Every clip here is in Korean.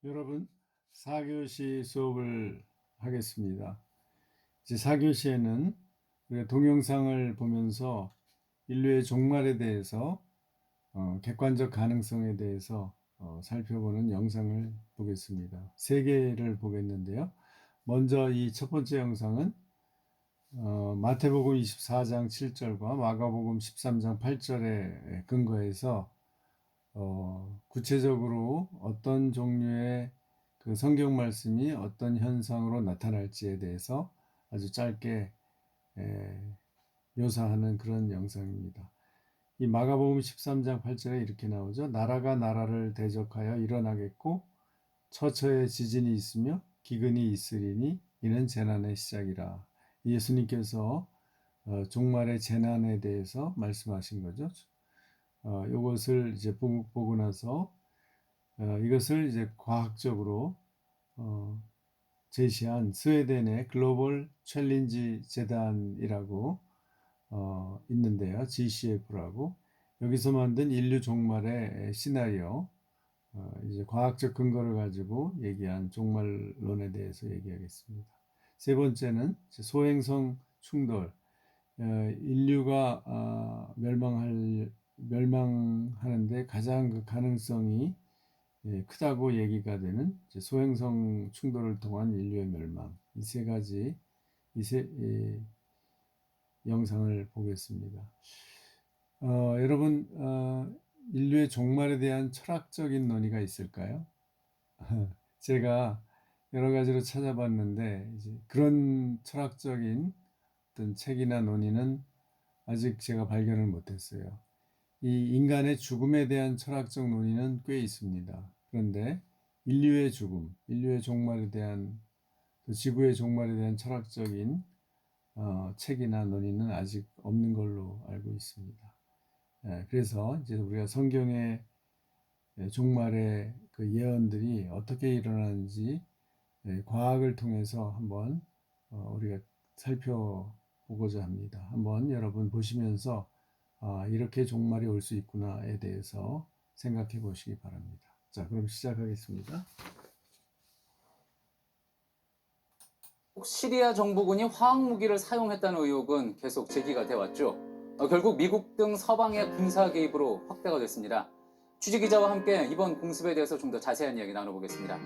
여러분, 4교시 수업을 하겠습니다. 이제 4교시에는 우리가 동영상을 보면서 인류의 종말에 대해서 객관적 가능성에 대해서 살펴보는 영상을 보겠습니다. 3개를 보겠는데요. 먼저 이 첫 번째 영상은 마태복음 24장 7절과 마가복음 13장 8절에 근거해서 구체적으로 어떤 종류의 그 성경 말씀이 어떤 현상으로 나타날지에 대해서 아주 짧게 묘사하는 그런 영상입니다. 이 마가복음 13장 8절에 이렇게 나오죠. 나라가 나라를 대적하여 일어나겠고 처처에 지진이 있으며 기근이 있으리니 이는 재난의 시작이라. 예수님께서 종말의 재난에 대해서 말씀하신 거죠. 이것을 이제 보고 나서 이것을 이제 과학적으로 제시한 스웨덴의 글로벌 챌린지 재단이라고 있는데요. GCF라고 여기서 만든 인류 종말의 시나리오, 이제 과학적 근거를 가지고 얘기한 종말론에 대해서 얘기하겠습니다. 세 번째는 소행성 충돌, 인류가 멸망하는데 가장 그 가능성이 크다고 얘기가 되는 소행성 충돌을 통한 인류의 멸망, 이 세 가지 영상을 보겠습니다. 여러분, 인류의 종말에 대한 철학적인 논의가 있을까요? 제가 여러 가지로 찾아봤는데 이제 그런 철학적인 어떤 책이나 논의는 아직 제가 발견을 못했어요. 이 인간의 죽음에 대한 철학적 논의는 꽤 있습니다. 그런데 인류의 죽음, 인류의 종말에 대한, 또 지구의 종말에 대한 철학적인 책이나 논의는 아직 없는 걸로 알고 있습니다. 그래서 이제 우리가 성경의 종말의 그 예언들이 어떻게 일어나는지 과학을 통해서 한번 우리가 살펴보고자 합니다. 한번 여러분 보시면서 이렇게 종말이 올 수 있구나에 대해서 생각해 보시기 바랍니다. 자, 그럼 시작하겠습니다. 시리아 정부군이 화학무기를 사용했다는 의혹은 계속 제기가 되어왔죠. 결국 미국 등 서방의 군사 개입으로 확대가 됐습니다. 취재기자와 함께 이번 공습에 대해서 좀 더 자세한 이야기 나눠보겠습니다.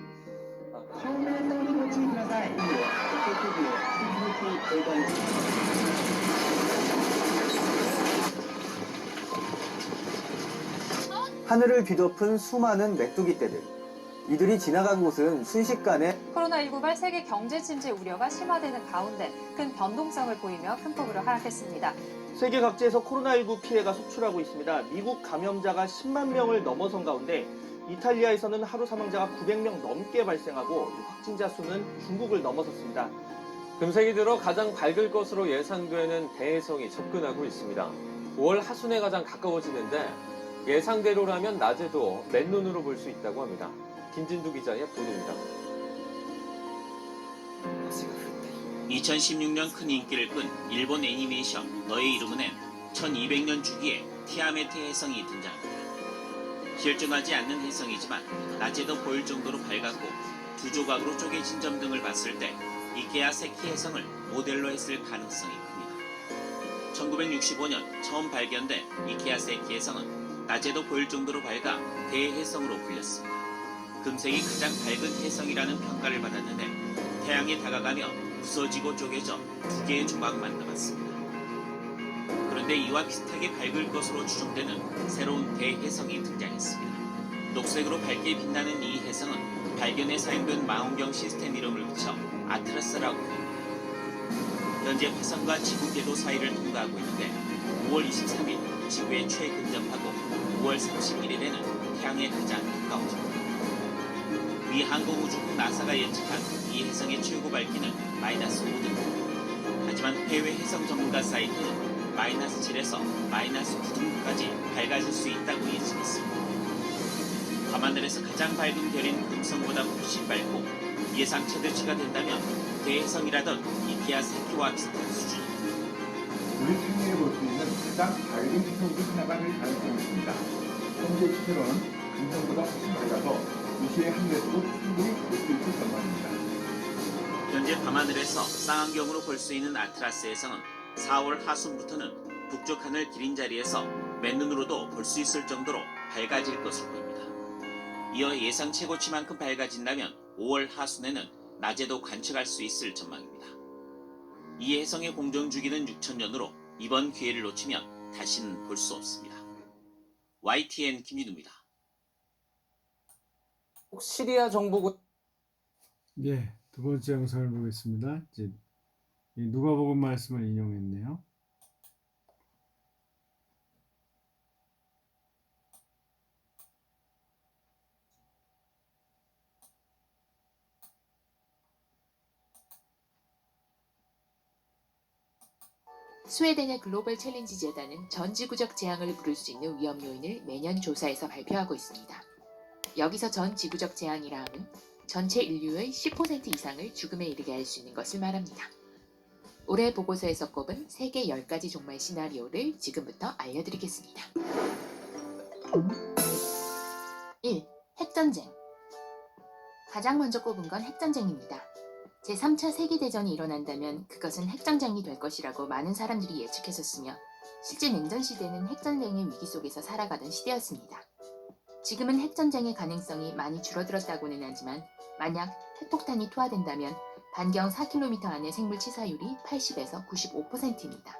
하늘을 뒤덮은 수많은 메뚜기 떼들. 이들이 지나간 곳은 순식간에 코로나19 발 세계 경제 침체 우려가 심화되는 가운데 큰 변동성을 보이며 큰 폭으로 하락했습니다. 세계 각지에서 코로나19 피해가 속출하고 있습니다. 미국 감염자가 10만 명을 넘어선 가운데 이탈리아에서는 하루 사망자가 900명 넘게 발생하고 확진자 수는 중국을 넘어섰습니다. 금세기 들어 가장 밝을 것으로 예상되는 대해성이 접근하고 있습니다. 5월 하순에 가장 가까워지는데 예상대로라면 낮에도 맨눈으로 볼 수 있다고 합니다. 김진두 기자의 보도입니다. 2016년 큰 인기를 끈 일본 애니메이션 너의 이름은엔 1200년 주기에 티아메트 해성이 등장합니다. 실존하지 않는 해성이지만 낮에도 보일 정도로 밝았고 두 조각으로 쪼개진 점 등을 봤을 때 이케아 세키 해성을 모델로 했을 가능성이 큽니다. 1965년 처음 발견된 이케아 세키 해성은 낮에도 보일 정도로 밝아 대해성으로 불렸습니다. 금세기 가장 밝은 해성이라는 평가를 받았는데 태양이 다가가며 부서지고 쪼개져 두 개의 조각만 남았습니다. 그런데 이와 비슷하게 밝을 것으로 추정되는 새로운 대해성이 등장했습니다. 녹색으로 밝게 빛나는 이 해성은 발견에 사용된 망원경 시스템 이름을 붙여 아트라스라고 합니다. 현재 화성과 지구 궤도 사이를 통과하고 있는데 5월 23일 지구에 최근접하고 5월 31일에는 태양에 가장 가까워집니다. 미 항공우주국 나사가 예측한 이 해성의 최고 밝기는 -5등. 하지만 해외 해성 전문가 사이트는 -7에서 -9등까지 밝아질 수 있다고 예측했습니다. 밤하늘에서 가장 밝은 별인 금성보다 훨씬 밝고 예상 최대치가 된다면 대해성이라던 이케아 세키와 비슷한 수준입니다. 우리 생애에 볼 수 있는 가장 밝은 행성 중 하나가 될 가능성이 있습니다. 현재 추세로는 금성보다 훨씬 밝아서 2시의 하늘에서도 충분히 볼 수 있을 전망입니다. 현재 밤하늘에서 쌍안경으로 볼 수 있는 아트라스 해성은 4월 하순부터는 북쪽 하늘 기린 자리에서 맨눈으로도 볼 수 있을 정도로 밝아질 것으로 보입니다. 이어 예상 최고치만큼 밝아진다면 5월 하순에는 낮에도 관측할 수 있을 전망입니다. 이 해성의 공정 주기는 6,000년으로 이번 기회를 놓치면 다시는 볼 수 없습니다. YTN 김윤우입니다. 시리아 정부군 예, 두 번째 영상을 보겠습니다. 이제 이 누가복음 말씀을 인용했네요. 스웨덴의 글로벌 챌린지 재단은 전 지구적 재앙을 부를 수 있는 위험 요인을 매년 조사해서 발표하고 있습니다. 여기서 전 지구적 재앙이라 함은 전체 인류의 10% 이상을 죽음에 이르게 할 수 있는 것을 말합니다. 올해 보고서에서 꼽은 세계 10가지 종말 시나리오를 지금부터 알려드리겠습니다. 1. 핵전쟁. 가장 먼저 꼽은 건 핵전쟁입니다. 제3차 세계대전이 일어난다면 그것은 핵전쟁이 될 것이라고 많은 사람들이 예측했었으며 실제 냉전 시대는 핵전쟁의 위기 속에서 살아가던 시대였습니다. 지금은 핵전쟁의 가능성이 많이 줄어들었다고는 하지만 만약 핵폭탄이 투하된다면 반경 4km 안의 생물 치사율이 80에서 95%입니다.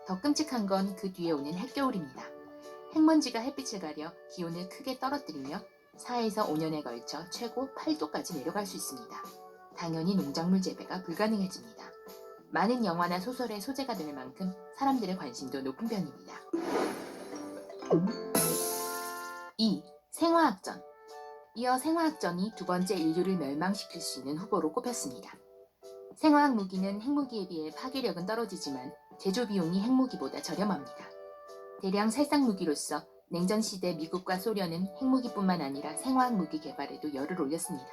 더 끔찍한 건 그 뒤에 오는 핵겨울입니다. 핵먼지가 햇빛을 가려 기온을 크게 떨어뜨리며 4에서 5년에 걸쳐 최고 8도까지 내려갈 수 있습니다. 당연히 농작물 재배가 불가능해집니다. 많은 영화나 소설의 소재가 될 만큼 사람들의 관심도 높은 편입니다. 2. 생화학전. 이어 생화학전이 두 번째 인류를 멸망시킬 수 있는 후보로 꼽혔습니다. 생화학 무기는 핵무기에 비해 파괴력은 떨어지지만 제조 비용이 핵무기보다 저렴합니다. 대량 살상 무기로서 냉전 시대 미국과 소련은 핵무기뿐만 아니라 생화학 무기 개발에도 열을 올렸습니다.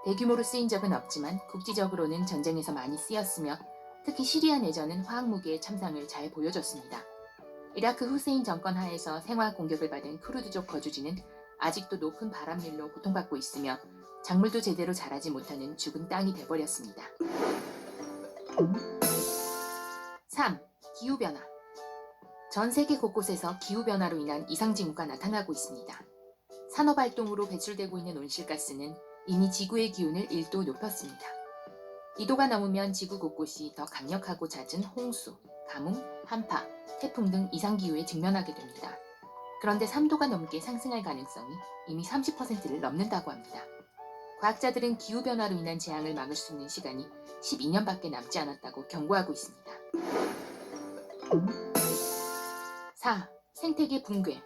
대규모로 쓰인 적은 없지만 국지적으로는 전쟁에서 많이 쓰였으며 특히 시리아 내전은 화학무기의 참상을 잘 보여줬습니다. 이라크 후세인 정권 하에서 생화학 공격을 받은 쿠르드족 거주지는 아직도 높은 바람일로 고통받고 있으며 작물도 제대로 자라지 못하는 죽은 땅이 돼버렸습니다. 3. 기후변화. 전 세계 곳곳에서 기후변화로 인한 이상징후가 나타나고 있습니다. 산업활동으로 배출되고 있는 온실가스는 이미 지구의 기온을 1도 높였습니다. 2도가 넘으면 지구 곳곳이 더 강력하고 잦은 홍수, 가뭄, 한파, 태풍 등 이상기후에 직면하게 됩니다. 그런데 3도가 넘게 상승할 가능성이 이미 30%를 넘는다고 합니다. 과학자들은 기후변화로 인한 재앙을 막을 수 있는 시간이 12년밖에 남지 않았다고 경고하고 있습니다. 4. 생태계 붕괴.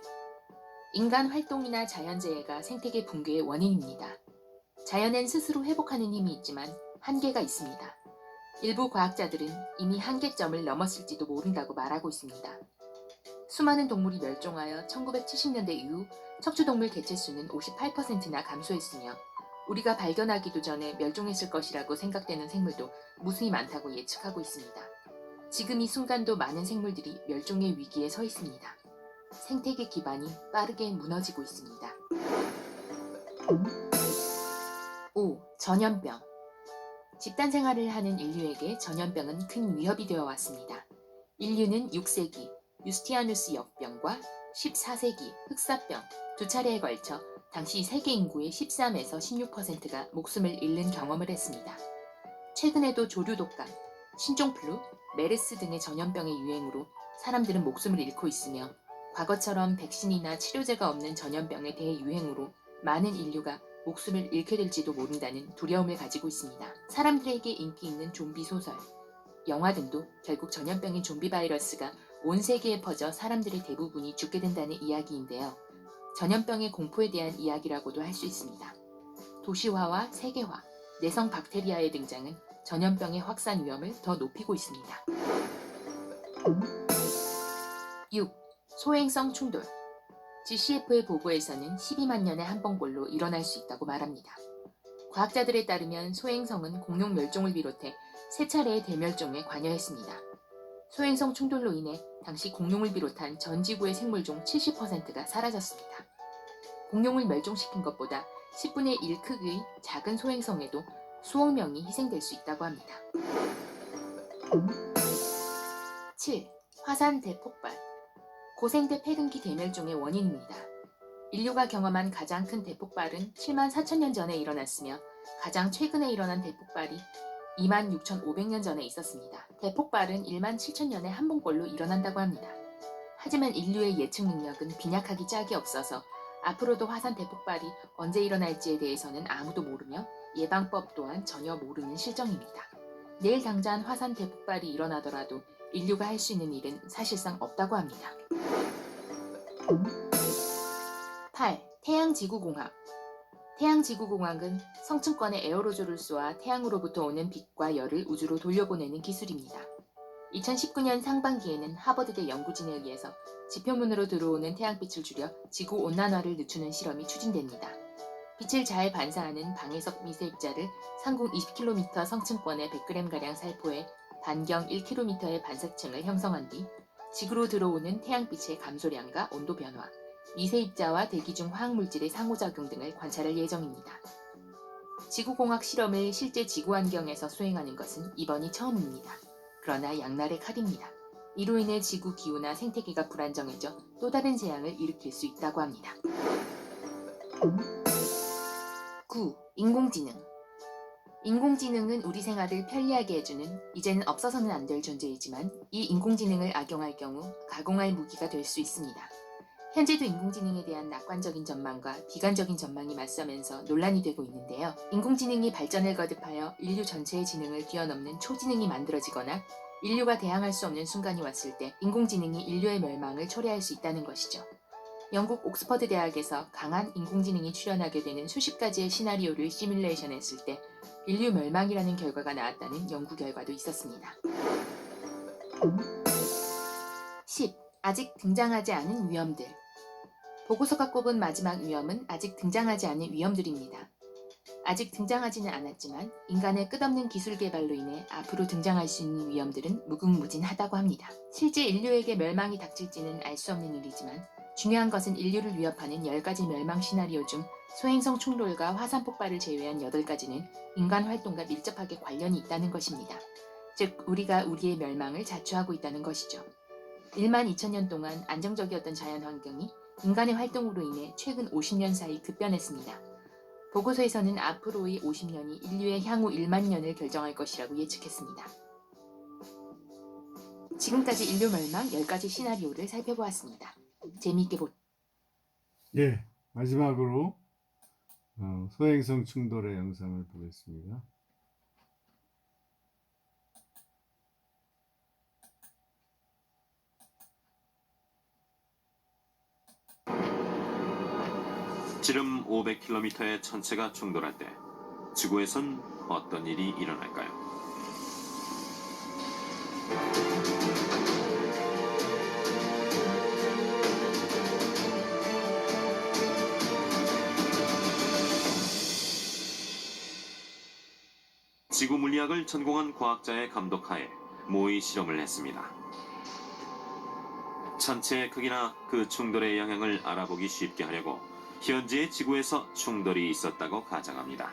인간 활동이나 자연재해가 생태계 붕괴의 원인입니다. 자연엔 스스로 회복하는 힘이 있지만 한계가 있습니다. 일부 과학자들은 이미 한계점을 넘었을지도 모른다고 말하고 있습니다. 수많은 동물이 멸종하여 1970년대 이후 척추동물 개체수는 58%나 감소했으며 우리가 발견하기도 전에 멸종했을 것이라고 생각되는 생물도 무수히 많다고 예측하고 있습니다. 지금 이 순간도 많은 생물들이 멸종의 위기에 서 있습니다. 생태계 기반이 빠르게 무너지고 있습니다. 5. 전염병. 집단 생활을 하는 인류에게 전염병은 큰 위협이 되어 왔습니다. 인류는 6세기 유스티아누스 역병과 14세기 흑사병 두 차례에 걸쳐 당시 세계 인구의 13에서 16%가 목숨을 잃는 경험을 했습니다. 최근에도 조류독감, 신종플루, 메르스 등의 전염병의 유행으로 사람들은 목숨을 잃고 있으며 과거처럼 백신이나 치료제가 없는 전염병의 대유행으로 많은 인류가 목숨을 잃게 될지도 모른다는 두려움을 가지고 있습니다. 사람들에게 인기 있는 좀비 소설, 영화 등도 결국 전염병인 좀비 바이러스가 온 세계에 퍼져 사람들의 대부분이 죽게 된다는 이야기인데요. 전염병의 공포에 대한 이야기라고도 할 수 있습니다. 도시화와 세계화, 내성 박테리아의 등장은 전염병의 확산 위험을 더 높이고 있습니다. 6. 소행성 충돌. GCF의 보고에서는 12만 년에 한 번꼴로 일어날 수 있다고 말합니다. 과학자들에 따르면 소행성은 공룡 멸종을 비롯해 3차례의 대멸종에 관여했습니다. 소행성 충돌로 인해 당시 공룡을 비롯한 전 지구의 생물종 70%가 사라졌습니다. 공룡을 멸종시킨 것보다 10분의 1 크기의 작은 소행성에도 수억 명이 희생될 수 있다고 합니다. 7. 화산 대폭발. 고생대 폐등기 대멸종의 원인입니다. 인류가 경험한 가장 큰 대폭발은 7만 4천 년 전에 일어났으며 가장 최근에 일어난 대폭발이 2만 6,500년 전에 있었습니다. 대폭발은 1만 7천 년에 한 번꼴로 일어난다고 합니다. 하지만 인류의 예측 능력은 빈약하기 짝이 없어서 앞으로도 화산 대폭발이 언제 일어날지에 대해서는 아무도 모르며 예방법 또한 전혀 모르는 실정입니다. 내일 당장 화산 대폭발이 일어나더라도 인류가 할 수 있는 일은 사실상 없다고 합니다. 8. 태양지구공학. 태양지구공학은 성층권에 에어로졸을 쏘아 태양으로부터 오는 빛과 열을 우주로 돌려보내는 기술입니다. 2019년 상반기에는 하버드대 연구진에 의해서 지표면으로 들어오는 태양빛을 줄여 지구온난화를 늦추는 실험이 추진됩니다. 빛을 잘 반사하는 방해석 미세입자를 상공 20km 성층권의 100g가량 살포해 반경 1km의 반사층을 형성한 뒤 지구로 들어오는 태양빛의 감소량과 온도 변화, 미세입자와 대기 중 화학물질의 상호작용 등을 관찰할 예정입니다. 지구공학 실험을 실제 지구 환경에서 수행하는 것은 이번이 처음입니다. 그러나 양날의 칼입니다. 이로 인해 지구 기후나 생태계가 불안정해져 또 다른 재앙을 일으킬 수 있다고 합니다. 9. 인공지능. 인공지능은 우리 생활을 편리하게 해주는 이제는 없어서는 안 될 존재이지만 이 인공지능을 악용할 경우 가공할 무기가 될 수 있습니다. 현재도 인공지능에 대한 낙관적인 전망과 비관적인 전망이 맞서면서 논란이 되고 있는데요. 인공지능이 발전을 거듭하여 인류 전체의 지능을 뛰어넘는 초지능이 만들어지거나 인류가 대항할 수 없는 순간이 왔을 때 인공지능이 인류의 멸망을 초래할 수 있다는 것이죠. 영국 옥스퍼드 대학에서 강한 인공지능이 출현하게 되는 수십 가지의 시나리오를 시뮬레이션 했을 때 인류 멸망이라는 결과가 나왔다는 연구 결과도 있었습니다. 10. 아직 등장하지 않은 위험들. 보고서가 꼽은 마지막 위험은 아직 등장하지 않은 위험들입니다. 아직 등장하지는 않았지만 인간의 끝없는 기술 개발로 인해 앞으로 등장할 수 있는 위험들은 무궁무진하다고 합니다. 실제 인류에게 멸망이 닥칠지는 알 수 없는 일이지만 중요한 것은 인류를 위협하는 10가지 멸망 시나리오 중 소행성 충돌과 화산 폭발을 제외한 8가지는 인간 활동과 밀접하게 관련이 있다는 것입니다. 즉, 우리가 우리의 멸망을 자초하고 있다는 것이죠. 1만 2천 년 동안 안정적이었던 자연 환경이 인간의 활동으로 인해 최근 50년 사이 급변했습니다. 보고서에서는 앞으로의 50년이 인류의 향후 1만 년을 결정할 것이라고 예측했습니다. 지금까지 인류 멸망 10가지 시나리오를 살펴보았습니다. 재미있게 예, 마지막으로 소행성 충돌의 영상을 보겠습니다. 지름 500km의 천체가 충돌할 때 지구에선 어떤 일이 일어날까요? 지구 물리학을 전공한 과학자의 감독하에 모의 실험을 했습니다. 천체의 크기나 그 충돌의 영향을 알아보기 쉽게 하려고 현재의 지구에서 충돌이 있었다고 가정합니다.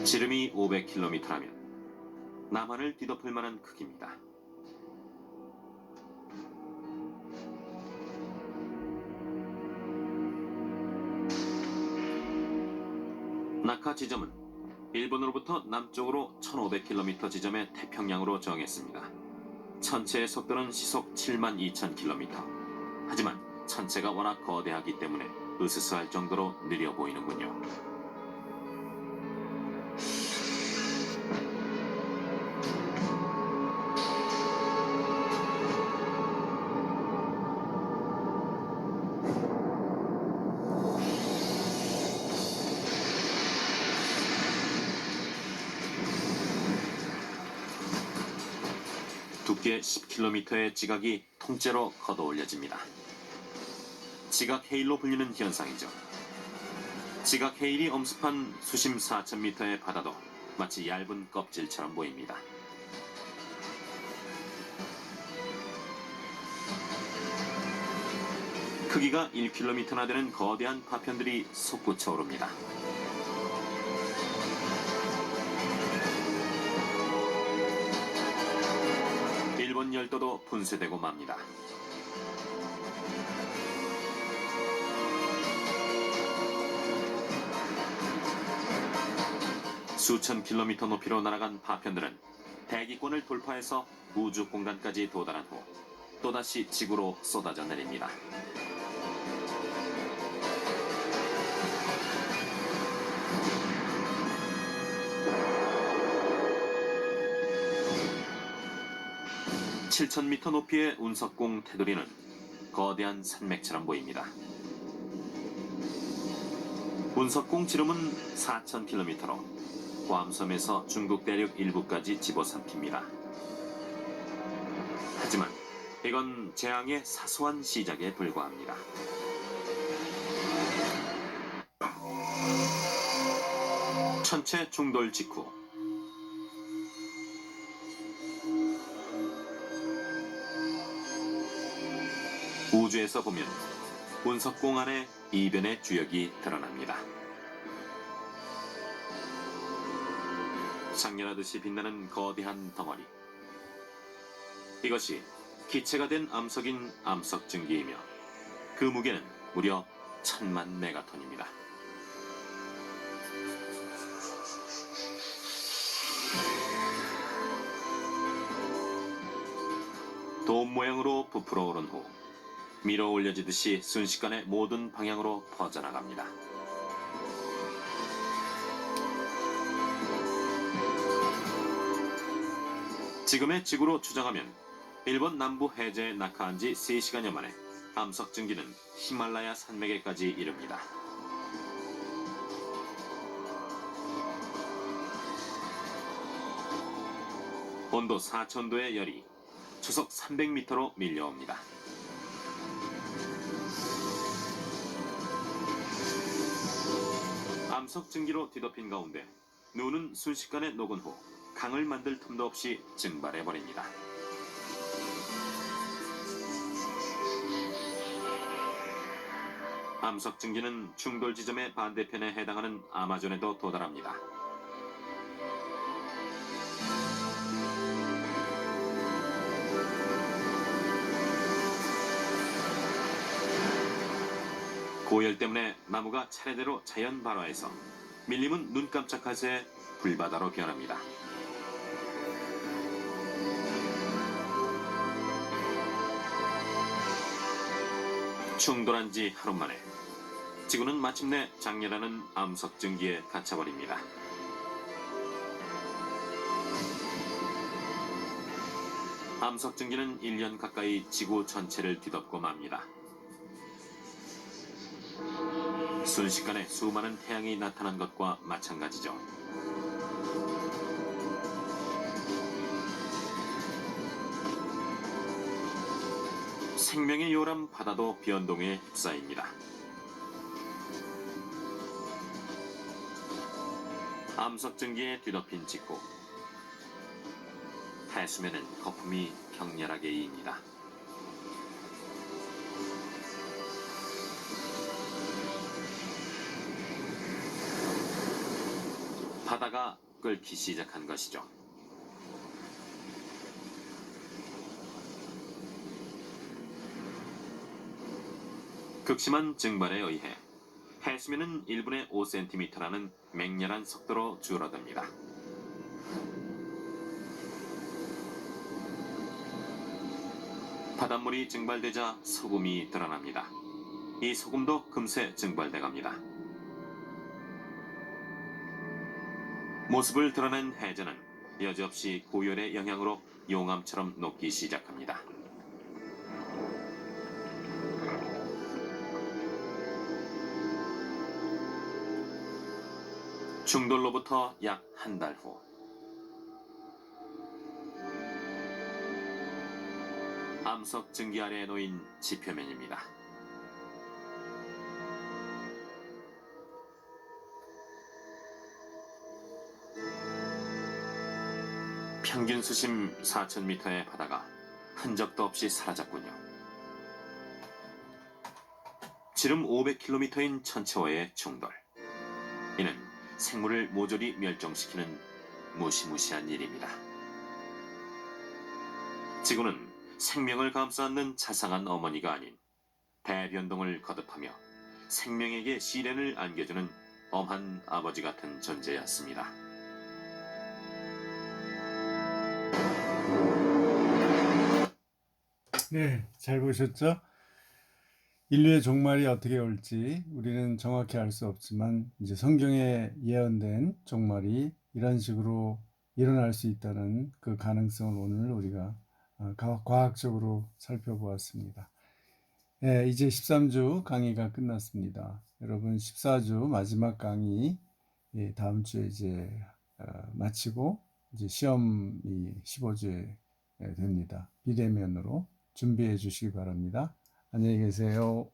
지름이 500km라면 남한을 뒤덮을 만한 크기입니다. 낙하 지점은 일본으로부터 남쪽으로 1500km 지점의 태평양으로 정했습니다. 천체의 속도는 시속 72,000km. 하지만 천체가 워낙 거대하기 때문에 으스스할 정도로 느려 보이는군요. 두께 10km의 지각이 통째로 걷어올려집니다. 지각 헤일로 불리는 현상이죠. 지각 헤일이 엄습한 수심 4,000m의 바다도 마치 얇은 껍질처럼 보입니다. 크기가 1km나 되는 거대한 파편들이 솟구쳐 오릅니다. 일본 열도도 분쇄되고 맙니다. 수천 킬로미터 높이로 날아간 파편들은 대기권을 돌파해서 우주 공간까지 도달한 후 또다시 지구로 쏟아져 내립니다. (7,000m) 높이의 운석공 테두리는 거대한 산맥처럼 보입니다. 운석공 지름은 4,000km로 괌섬에서 중국 대륙 일부까지 집어삼킵니다. 하지만 이건 재앙의 사소한 시작에 불과합니다. 천체 충돌 직후 우주에서 보면 운석공 안에 이변의 주역이 드러납니다. 장렬하듯이 빛나는 거대한 덩어리. 이것이 기체가 된 암석인 암석증기이며 그 무게는 무려 1000만 메가톤입니다. 돔 모양으로 부풀어 오른 후 밀어 올려지듯이 순식간에 모든 방향으로 퍼져나갑니다. 지금의 지구로 추정하면 일본 남부 해저에 낙하한 지 3시간여 만에 암석 증기는 히말라야 산맥에까지 이릅니다. 온도 4000도의 열이 초속 300m로 밀려옵니다. 암석 증기로 뒤덮인 가운데 눈은 순식간에 녹은 후 강을 만들 틈도 없이 증발해버립니다. 암석 증기는 충돌 지점의 반대편에 해당하는 아마존에도 도달합니다. 고열 때문에 나무가 차례대로 자연 발화해서 밀림은 눈 깜짝할 새 불바다로 변합니다. 충돌한 지 하루 만에 지구는 마침내 장렬하는 암석 증기에 갇혀버립니다. 암석 증기는 1년 가까이 지구 전체를 뒤덮고 맙니다. 순식간에 수많은 태양이 나타난 것과 마찬가지죠. 생명의 요람 바다도 변동에 휩싸입니다. 암석 증기에 뒤덮인 직후 해수면은 거품이 격렬하게 이입니다. 바다가 끓기 시작한 것이죠. 극심한 증발에 의해 해수면은 1분에 5cm라는 맹렬한 속도로 줄어듭니다. 바닷물이 증발되자 소금이 드러납니다. 이 소금도 금세 증발돼 갑니다. 모습을 드러낸 해저는 여지없이 고열의 영향으로 용암처럼 녹기 시작합니다. 충돌로부터 약 한 달 후 암석 증기 아래에 놓인 지표면입니다. 평균 수심 4000m의 바다가 흔적도 없이 사라졌군요. 지름 500km인 천체와의 충돌. 이는 생물을 모조리 멸종시키는 무시무시한 일입니다. 지구는 생명을 감싸 안는 자상한 어머니가 아닌 대변동을 거듭하며 생명에게 시련을 안겨주는 엄한 아버지 같은 존재였습니다. 네, 잘 보셨죠? 인류의 종말이 어떻게 올지 우리는 정확히 알 수 없지만 이제 성경에 예언된 종말이 이런 식으로 일어날 수 있다는 그 가능성을 오늘 우리가 과학적으로 살펴보았습니다. 네, 이제 13주 강의가 끝났습니다. 여러분 14주 마지막 강의 다음 주에 이제 마치고 이제 시험이 15주에 됩니다. 비대면으로 준비해 주시기 바랍니다. 안녕히 계세요.